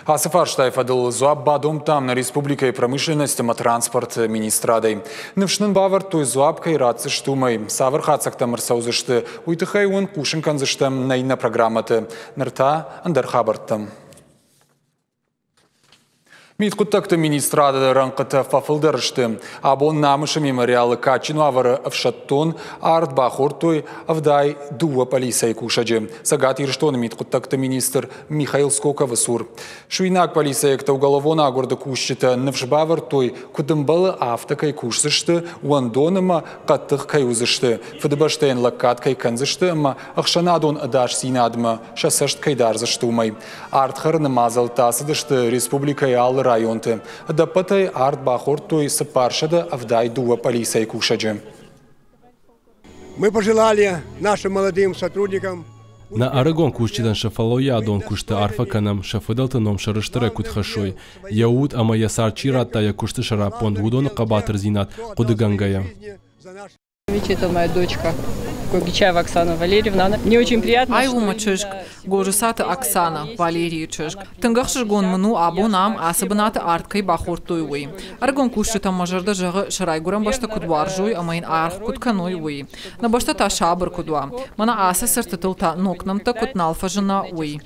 Асыфарштай фадыл зуаб бадум там на республикой промышленности ма транспорт министрадой. Невшнын бавар той зуаб кайратсы штумай. Савар хацакта марсаузышты. Уйтыхай он кушин канзыштам найна программаты. Нырта андар хабарттам. Миткуттакты министрада ранкыта фафылдарышты. Абон намышы мемориалы качину авары авшаттон арт бахуртой авдай дуа полисай кушаджи. Сагат ирштон миткуттакты министр Михаил Скоковысур. Шуйнак полисайкта уголовона агорда кушчита навшбавар той кудымбалы автокай кушсышты уандоныма каттых кайузышты. Фадыбаштайн лаккаткай канзышты ма ахшанадон адаш синадма шасашт кайдарзыштумай. Артхар намазал тасыдышты республикай аллы районты. Дапатай арт бахортой сапаршада авдай дуа полисай кушаджи. Мы пожелали нашим молодым сотрудникам на арагон кушчидан шафалоя адон кушта арфаканам шафыдалтаном шарыштыра кутхашой. Яуд ама ясарчирата я кушты шарапон вудон кабатыр зинат кудыгангая. Это моя дочка Когичаева Оксана Валерьевна. Мне очень приятно. Айвума чешк, горжусата Оксана Валерия чешк. Тынгахшыр гонмыну абонам асыбыната арткай бахортуй уй. Аргон кушчита мажарда жағы шырайгурам башта кудваржуй, амайын арх кутканой уй. На башта та шабыр кудва. Мана аса сыртытылта нокнамта кутналфажына уй.